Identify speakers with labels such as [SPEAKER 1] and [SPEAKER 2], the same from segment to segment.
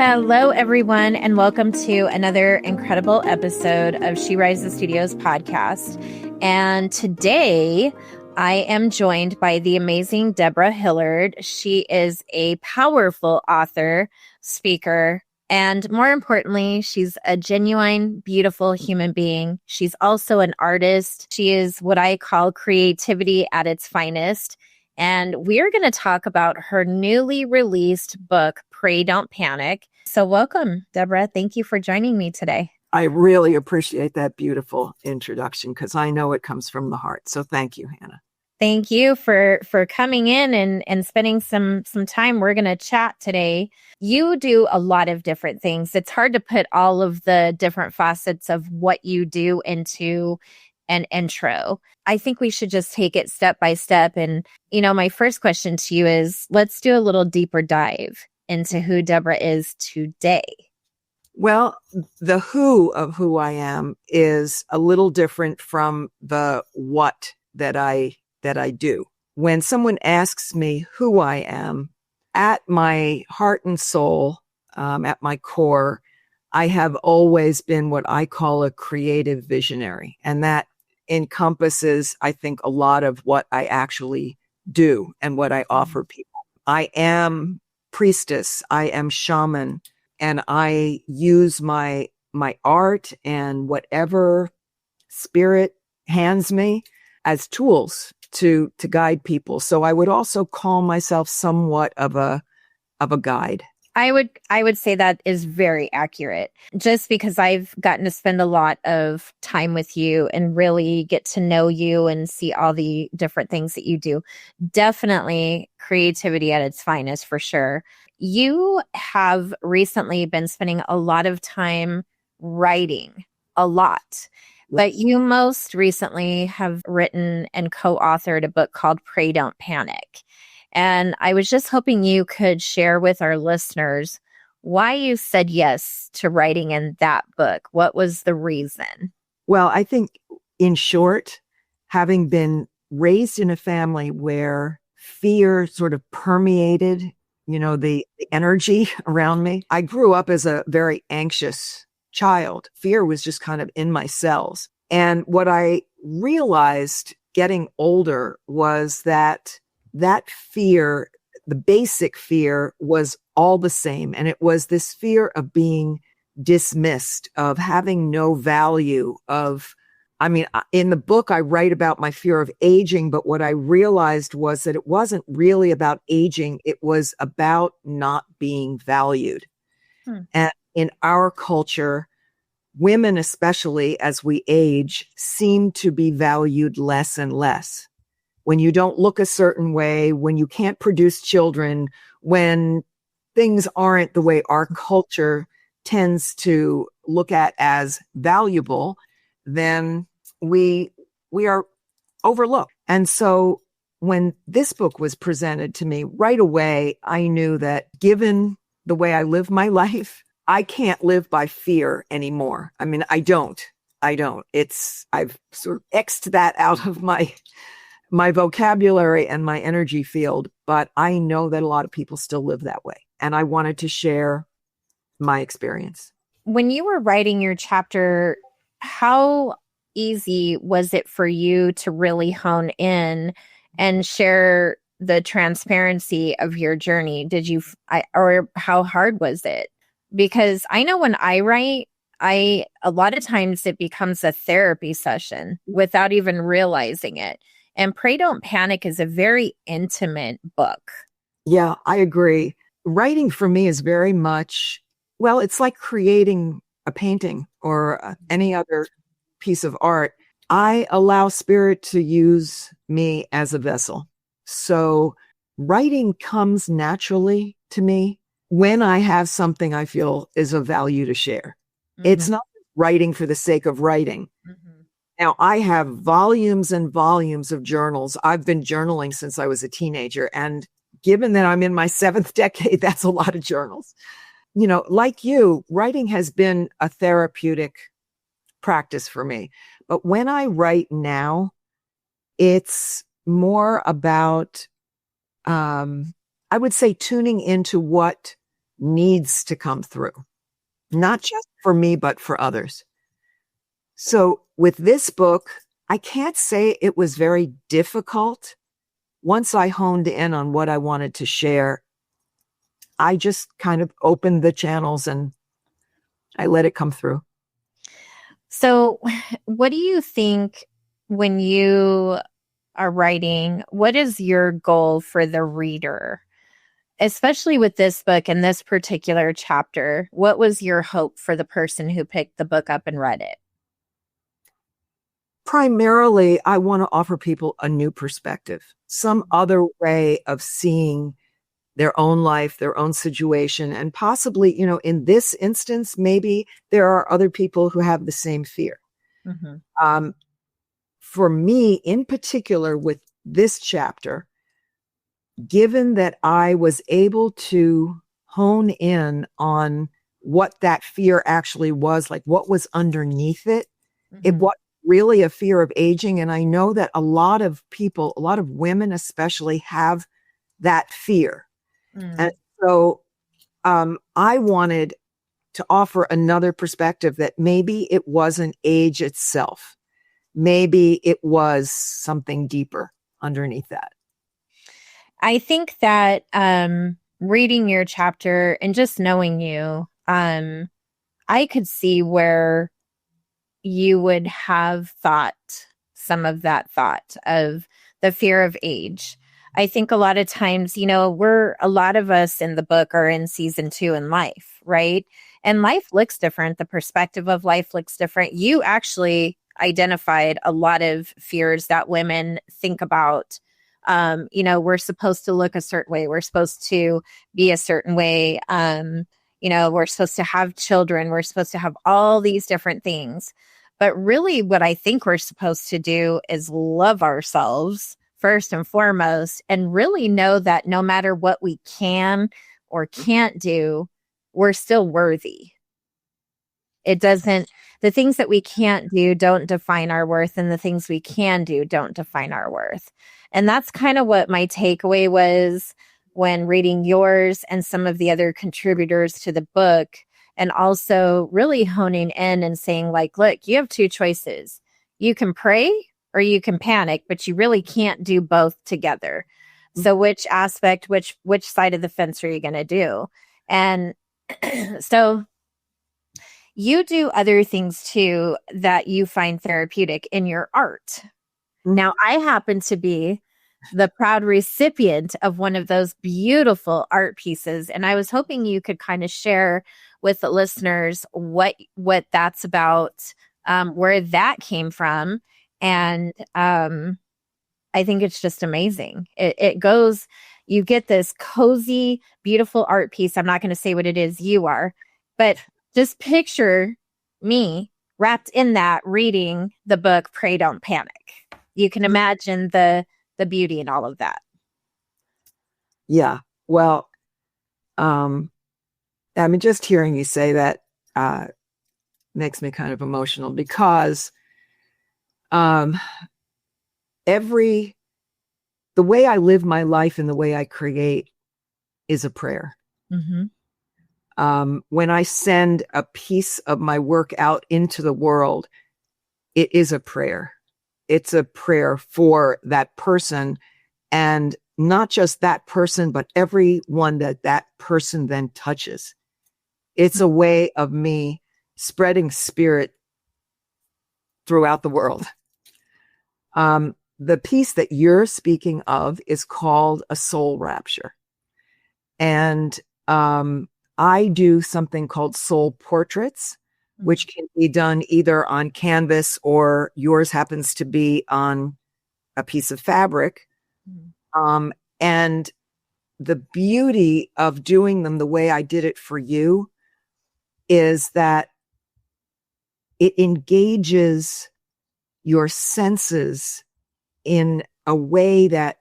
[SPEAKER 1] Hello, everyone, and welcome to another incredible episode of She Rises Studios podcast. And today I am joined by the amazing Deborah Hillard. She is a powerful author, speaker, and more importantly, she's a genuine, beautiful human being. She's also an artist. She is what I call creativity at its finest. And we're going to talk about her newly released book, Pray Don't Panic. So welcome, Deborah. Thank you for joining me today.
[SPEAKER 2] I really appreciate that beautiful introduction because I know it comes from the heart. So thank you, Hannah.
[SPEAKER 1] Thank you for coming in and spending some time. We're going to chat today. You do a lot of different things. It's hard to put all of the different facets of what you do into an intro. I think we should just take it step by step. And, my first question to you is, let's do a little deeper dive into who Deborah is today.
[SPEAKER 2] Well, the who of who I am is a little different from the what that I do. When someone asks me who I am, at my heart and soul, at my core, I have always been what I call a creative visionary. And that encompasses, I think, a lot of what I actually do and what I offer people. I am priestess, I am shaman, and I use my art and whatever spirit hands me as tools to guide people. So I would also call myself somewhat of a guide.
[SPEAKER 1] I would say that is very accurate, just because I've gotten to spend a lot of time with you and really get to know you and see all the different things that you do. Definitely creativity at its finest, for sure. You have recently been spending a lot of time writing, a lot. But you most recently have written and co-authored a book called Pray Don't Panic. And I was just hoping you could share with our listeners why you said yes to writing in that book. What was the reason?
[SPEAKER 2] Well, I think, in short, having been raised in a family where fear sort of permeated, the energy around me, I grew up as a very anxious child. Fear was just kind of in my cells. And what I realized getting older was that fear, the basic fear, was all the same. And it was this fear of being dismissed, of having no value, in the book, I write about my fear of aging, but what I realized was that it wasn't really about aging. It was about not being valued. And in our culture, women, especially as we age, seem to be valued less and less. When you don't look a certain way, when you can't produce children, when things aren't the way our culture tends to look at as valuable, then we are overlooked. And so when this book was presented to me right away, I knew that given the way I live my life, I can't live by fear anymore. I don't. I've sort of X'd that out of my vocabulary and my energy field, but I know that a lot of people still live that way. And I wanted to share my experience.
[SPEAKER 1] When you were writing your chapter, how easy was it for you to really hone in and share the transparency of your journey? Or how hard was it? Because I know when I write, a lot of times it becomes a therapy session without even realizing it. And Pray Don't Panic is a very intimate book.
[SPEAKER 2] Yeah, I agree. Writing for me is very much, it's like creating a painting or any other piece of art. I allow spirit to use me as a vessel. So writing comes naturally to me when I have something I feel is of value to share. Mm-hmm. It's not writing for the sake of writing. Mm-hmm. Now, I have volumes and volumes of journals. I've been journaling since I was a teenager. And given that I'm in my 7th decade, that's a lot of journals. Like you, writing has been a therapeutic practice for me. But when I write now, it's more about, I would say, tuning into what needs to come through, not just for me, but for others. So with this book, I can't say it was very difficult. Once I honed in on what I wanted to share, I just kind of opened the channels and I let it come through.
[SPEAKER 1] So, what do you think when you are writing? What is your goal for the reader? Especially with this book and this particular chapter, what was your hope for the person who picked the book up and read it?
[SPEAKER 2] Primarily, I want to offer people a new perspective, some other way of seeing their own life, their own situation, and possibly, in this instance, maybe there are other people who have the same fear.
[SPEAKER 1] Mm-hmm.
[SPEAKER 2] For me, in particular, with this chapter, given that I was able to hone in on what that fear actually was, like what was underneath it, it
[SPEAKER 1] Mm-hmm.
[SPEAKER 2] was really a fear of aging. And I know that a lot of people, a lot of women especially, have that fear. And so I wanted to offer another perspective that maybe it wasn't age itself. Maybe it was something deeper underneath that.
[SPEAKER 1] I think that reading your chapter and just knowing you, I could see where you would have thought some of that thought of the fear of age. I think a lot of times, a lot of us in the book are in season 2 in life, right? And life looks different. The perspective of life looks different. You actually identified a lot of fears that women think about. We're supposed to look a certain way. We're supposed to be a certain way. We're supposed to have children. We're supposed to have all these different things. But really, what I think we're supposed to do is love ourselves first and foremost, and really know that no matter what we can or can't do, we're still worthy. The things that we can't do don't define our worth, and the things we can do don't define our worth. And that's kind of what my takeaway was when reading yours and some of the other contributors to the book, and also really honing in and saying, like, look, you have two choices. You can pray or you can panic, but you really can't do both together. So which aspect, which side of the fence are you going to do? And so you do other things too that you find therapeutic in your art. Now, I happen to be the proud recipient of one of those beautiful art pieces, and I was hoping you could kind of share with the listeners what that's about, where that came from, and I think it's just amazing. It goes, you get this cozy, beautiful art piece. I'm not going to say what it is you are, but just picture me wrapped in that reading the book Pray Don't Panic. You can imagine the beauty in all of that.
[SPEAKER 2] Yeah. Well, just hearing you say that makes me kind of emotional because the way I live my life and the way I create is a prayer.
[SPEAKER 1] Mm-hmm.
[SPEAKER 2] When I send a piece of my work out into the world, it is a prayer. It's a prayer for that person, and not just that person, but everyone that person then touches. It's a way of me spreading spirit throughout the world. The piece that you're speaking of is called A Soul Rapture. And I do something called soul portraits, which can be done either on canvas or yours happens to be on a piece of fabric. And the beauty of doing them the way I did it for you is that it engages your senses in a way that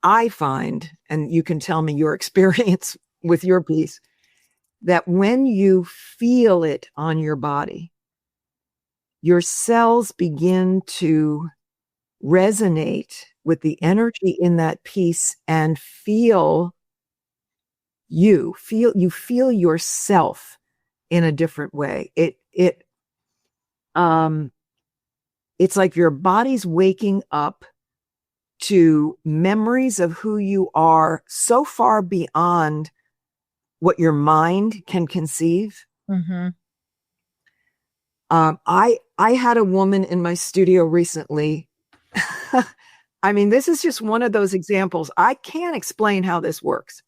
[SPEAKER 2] I find, and you can tell me your experience with your piece, that when you feel it on your body, your cells begin to resonate with the energy in that piece and feel you feel yourself in a different way. Um it's like your body's waking up to memories of who you are so far beyond what your mind can conceive.
[SPEAKER 1] Mm-hmm.
[SPEAKER 2] I had a woman in my studio recently. I mean, this is just one of those examples. I can't explain how this works,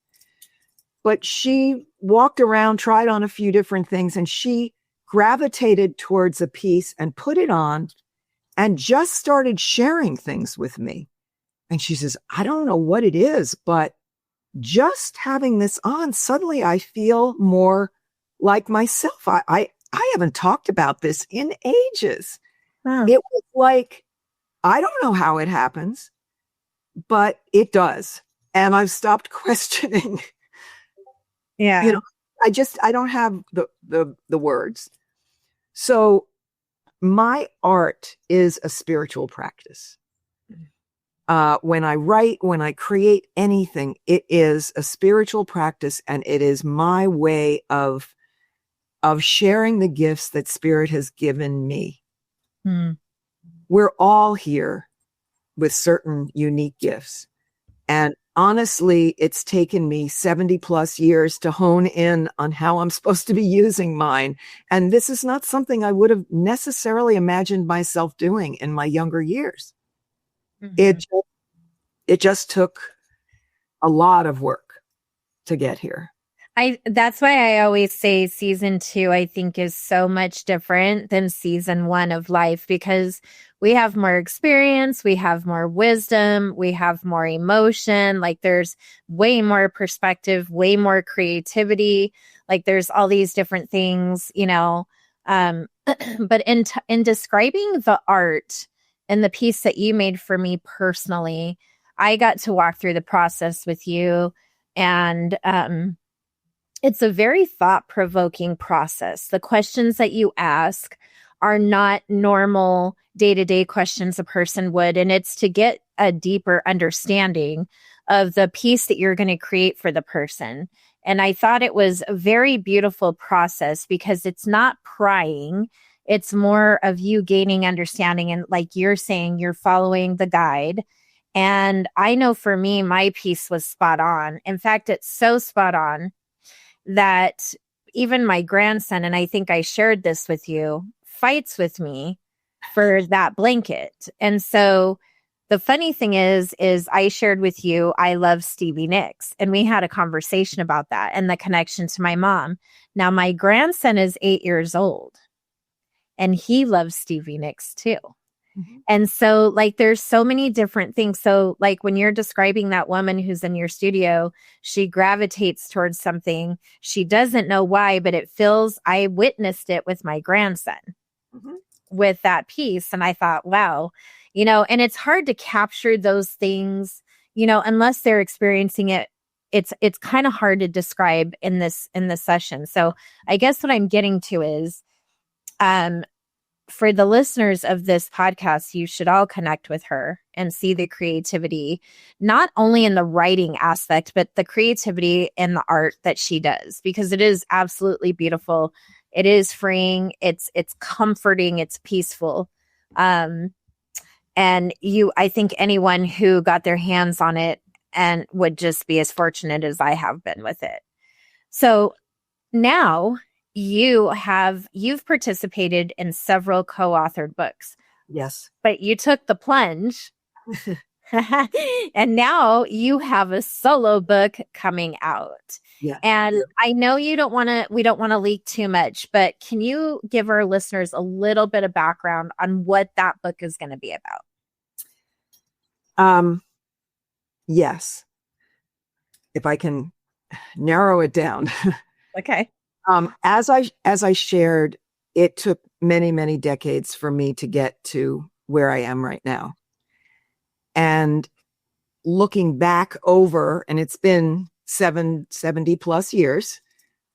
[SPEAKER 2] but she walked around, tried on a few different things, and she gravitated towards a piece and put it on and just started sharing things with me. And she says, I don't know what it is, but just having this on, suddenly I feel more like myself. I haven't talked about this in ages.
[SPEAKER 1] Huh.
[SPEAKER 2] It was like, I don't know how it happens, but it does. And I've stopped questioning, you
[SPEAKER 1] Yeah.
[SPEAKER 2] know, I don't have the words. So my art is a spiritual practice. When I write, when I create anything, it is a spiritual practice, and it is my way of sharing the gifts that Spirit has given me.
[SPEAKER 1] Hmm.
[SPEAKER 2] We're all here with certain unique gifts. And honestly, it's taken me 70 plus years to hone in on how I'm supposed to be using mine. And this is not something I would have necessarily imagined myself doing in my younger years.
[SPEAKER 1] Mm-hmm.
[SPEAKER 2] It just took a lot of work to get here.
[SPEAKER 1] That's why I always say season 2, I think, is so much different than season 1 of life, because we have more experience, we have more wisdom, we have more emotion. Like, there's way more perspective, way more creativity. Like, there's all these different things, but in describing the art and the piece that you made for me personally, I got to walk through the process with you, and it's a very thought-provoking process. The questions that you ask are not normal day-to-day questions a person would, and it's to get a deeper understanding of the piece that you're going to create for the person. And I thought it was a very beautiful process, because it's not prying. It's more of you gaining understanding. And like you're saying, you're following the guide. And I know for me, my piece was spot on. In fact, it's so spot on that even my grandson, and I think I shared this with you, fights with me for that blanket. And so the funny thing is I shared with you, I love Stevie Nicks, and we had a conversation about that and the connection to my mom. Now, my grandson is 8 years old, and he loves Stevie Nicks too.
[SPEAKER 2] Mm-hmm.
[SPEAKER 1] And so, like, there's so many different things. So, like, when you're describing that woman who's in your studio, she gravitates towards something. She doesn't know why, but it feels, I witnessed it with my grandson
[SPEAKER 2] Mm-hmm.
[SPEAKER 1] with that piece. And I thought, wow, and it's hard to capture those things, unless they're experiencing it. It's kind of hard to describe in this session. So I guess what I'm getting to is, for the listeners of this podcast, you should all connect with her and see the creativity, not only in the writing aspect, but the creativity in the art that she does, because it is absolutely beautiful. It is freeing. It's comforting. It's peaceful. And I think anyone who got their hands on it and would just be as fortunate as I have been with it. So now you've participated in several co-authored books,
[SPEAKER 2] Yes.
[SPEAKER 1] but you took the plunge and now you have a solo book coming out.
[SPEAKER 2] Yeah.
[SPEAKER 1] And I know we don't want to leak too much, but can you give our listeners a little bit of background on what that book is going to be about?
[SPEAKER 2] Yes. If I can narrow it down.
[SPEAKER 1] Okay.
[SPEAKER 2] As I shared, it took many, many decades for me to get to where I am right now. And looking back over, and it's been 70 plus years.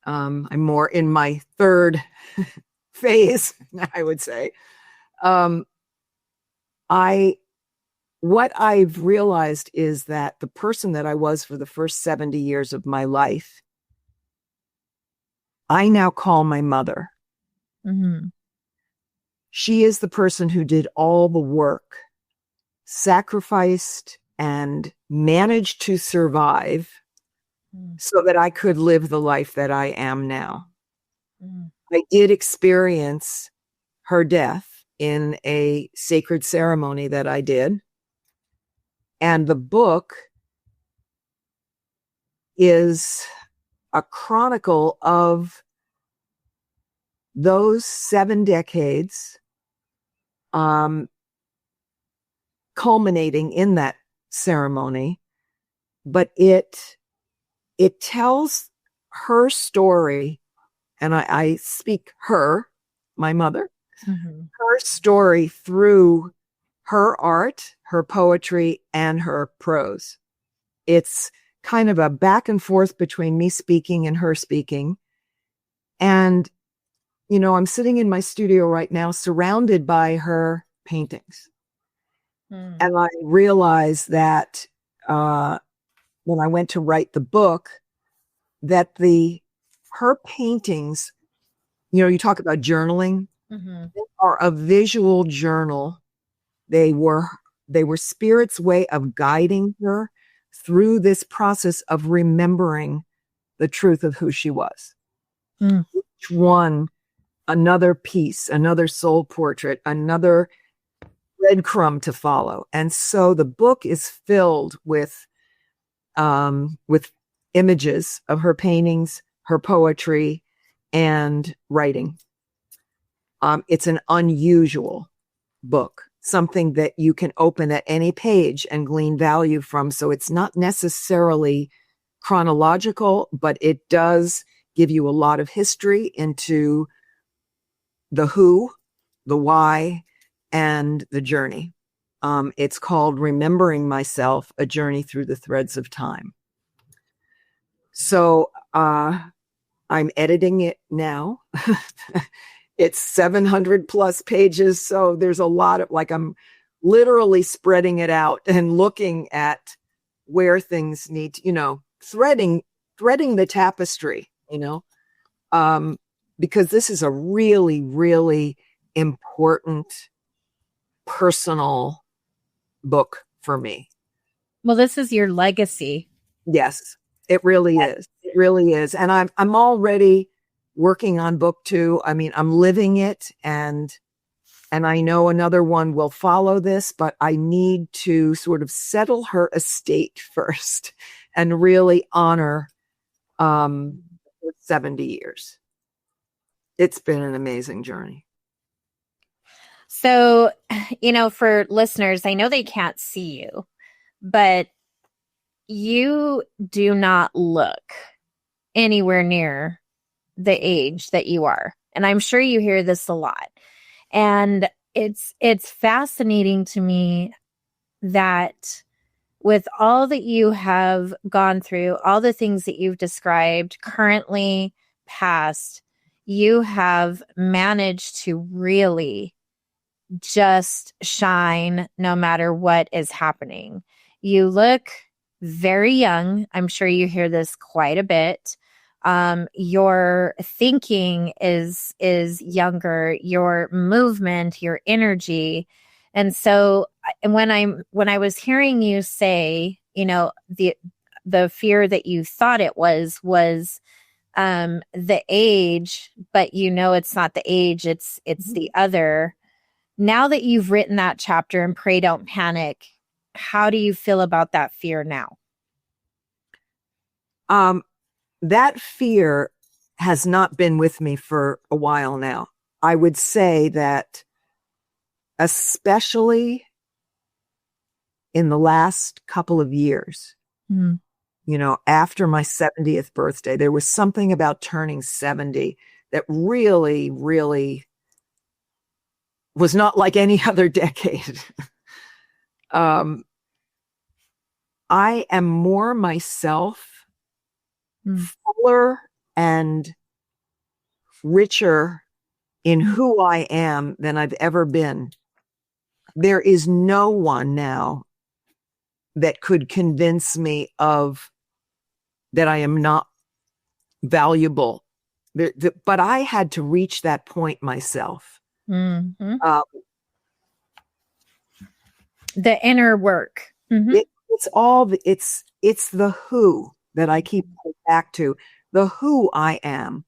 [SPEAKER 2] I'm more in my third phase, I would say. What I've realized is that the person that I was for the first 70 years of my life I now call my mother.
[SPEAKER 1] Mm-hmm.
[SPEAKER 2] She is the person who did all the work, sacrificed and managed to survive so that I could live the life that I am now.
[SPEAKER 1] Mm-hmm.
[SPEAKER 2] I did experience her death in a sacred ceremony that I did. And the book is a chronicle of those 7 decades, culminating in that ceremony. But it tells her story, and I speak her, my mother,
[SPEAKER 1] Mm-hmm.
[SPEAKER 2] her story through her art, her poetry, and her prose. It's kind of a back and forth between me speaking and her speaking. And, I'm sitting in my studio right now surrounded by her paintings.
[SPEAKER 1] Mm-hmm.
[SPEAKER 2] And I realized that when I went to write the book, that her paintings, you talk about journaling,
[SPEAKER 1] Mm-hmm.
[SPEAKER 2] are a visual journal. They were Spirit's way of guiding her through this process of remembering the truth of who she was.
[SPEAKER 1] Mm.
[SPEAKER 2] Each one, another piece, another soul portrait, another breadcrumb to follow. And so the book is filled with images of her paintings, her poetry, and writing. It's an unusual book, something that you can open at any page and glean value from. So it's not necessarily chronological, but it does give you a lot of history into the who, the why, and the journey. It's called Remembering Myself, A Journey Through the Threads of Time. So I'm editing it now. It's 700 plus pages. So there's a lot of, I'm literally spreading it out and looking at where things need, threading the tapestry, because this is a really, really important personal book for me.
[SPEAKER 1] Well, this is your legacy.
[SPEAKER 2] Yes, it really is. It really is. And I'm already working on book 2. I mean, I'm living it, and I know another one will follow this, but I need to sort of settle her estate first and really honor 70 years. It's been an amazing journey.
[SPEAKER 1] So, for listeners, I know they can't see you, but you do not look anywhere near the age that you are. And I'm sure you hear this a lot. And it's fascinating to me that with all that you have gone through, all the things that you've described, currently, past, you have managed to really just shine no matter what is happening. You look very young. I'm sure you hear this quite a bit. Your thinking is younger, your movement, your energy. And so when I was hearing you say, the fear that you thought it was the age, but it's not the age, it's the other. Now that you've written that chapter in Pray Don't Panic, how do you feel about that fear now?
[SPEAKER 2] That fear has not been with me for a while now. I would say that especially in the last couple of years, after my 70th birthday, there was something about turning 70 that really, really was not like any other decade. I am more myself, fuller and richer in who I am than I've ever been. There is no one now that could convince me of that I am not valuable But I had to reach that point myself.
[SPEAKER 1] Mm-hmm. The inner work. Mm-hmm.
[SPEAKER 2] It's the who that I keep going back to. The who I am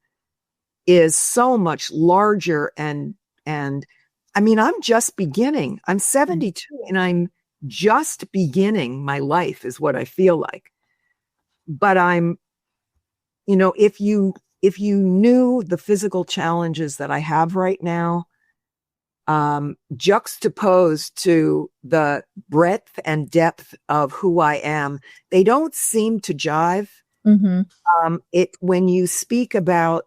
[SPEAKER 2] is so much larger and I mean, I'm just beginning. I'm 72 and I'm just beginning my life is what I feel like. But I'm, if you knew the physical challenges that I have right now, juxtaposed to the breadth and depth of who I am, they don't seem to jive.
[SPEAKER 1] Mm-hmm.
[SPEAKER 2] When you speak about,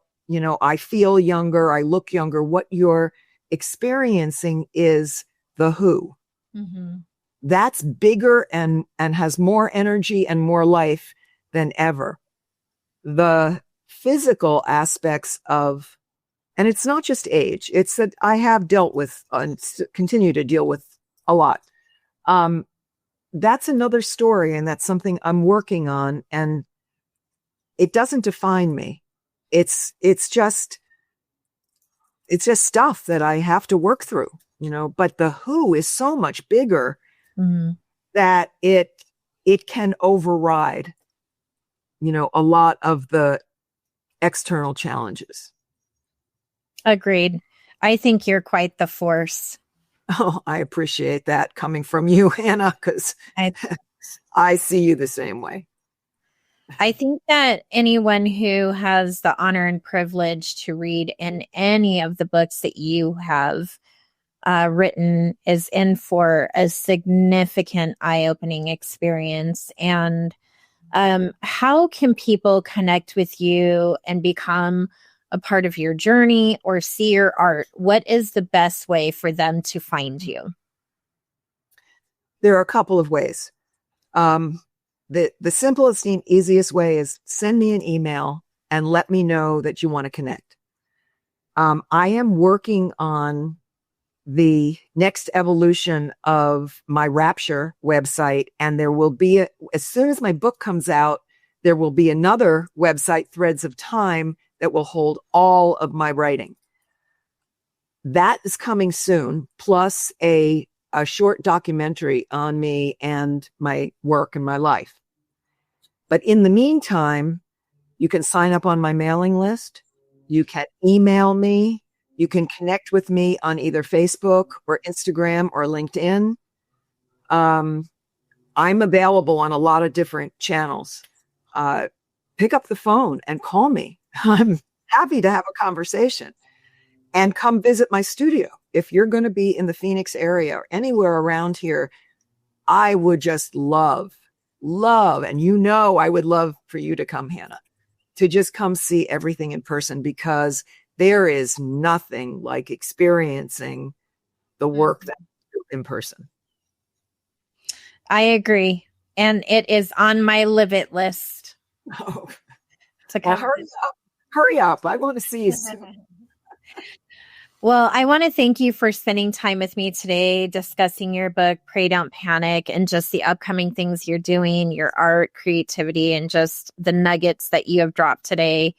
[SPEAKER 2] I feel younger, I look younger, what you're experiencing is the who.
[SPEAKER 1] Mm-hmm.
[SPEAKER 2] That's bigger and has more energy and more life than ever. The physical aspects of, and it's not just age, it's that I have dealt with and continue to deal with a lot. That's another story, and that's something I'm working on, and it doesn't define me. It's just stuff that I have to work through, but the who is so much bigger that it can override, a lot of the external challenges.
[SPEAKER 1] Agreed. I think you're quite the force.
[SPEAKER 2] Oh, I appreciate that coming from you, Hanna, because I see you the same way.
[SPEAKER 1] I think that anyone who has the honor and privilege to read in any of the books that you have written is in for a significant eye-opening experience. And how can people connect with you and become a part of your journey or see your art? What is the best way for them to find you?
[SPEAKER 2] There are a couple of ways. The simplest and easiest way is send me an email and let me know that you want to connect. I am working on the next evolution of my Rapture website, and there will be, as soon as my book comes out, there will be another website, Threads of Time, that will hold all of my writing. That is coming soon, plus a short documentary on me and my work and my life. But in the meantime, you can sign up on my mailing list. You can email me. You can connect with me on either Facebook or Instagram or LinkedIn. I'm available on a lot of different channels. Pick up the phone and call me. I'm happy to have a conversation. And come visit my studio. If you're going to be in the Phoenix area or anywhere around here, I would just love, and I would love for you to come, Hanna, to just come see everything in person, because there is nothing like experiencing the work that you do in person.
[SPEAKER 1] I agree. And it is on my live it list.
[SPEAKER 2] Oh, hurry up. I want to see you soon.
[SPEAKER 1] Well, I want to thank you for spending time with me today, discussing your book, Pray Don't Panic, and just the upcoming things you're doing, your art, creativity, and just the nuggets that you have dropped today.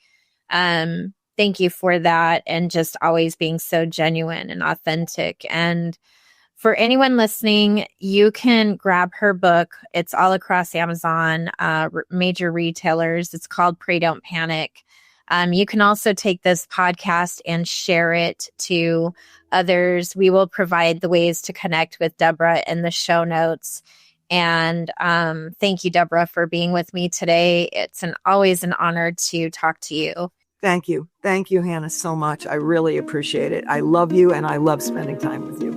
[SPEAKER 1] Thank you for that, and just always being so genuine and authentic. And for anyone listening, you can grab her book. It's all across Amazon, major retailers. It's called Pray Don't Panic. You can also take this podcast and share it to others. We will provide the ways to connect with Deborah in the show notes. And thank you, Deborah, for being with me today. It's always an honor to talk to you.
[SPEAKER 2] Thank you. Thank you, Hanna, so much. I really appreciate it. I love you, and I love spending time with you.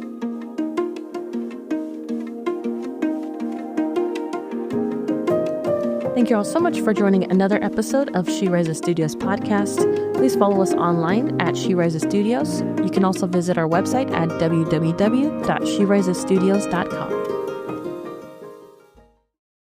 [SPEAKER 3] Thank you all so much for joining another episode of She Rises Studios podcast. Please follow us online at She Rises Studios. You can also visit our website at www.sherisesstudios.com.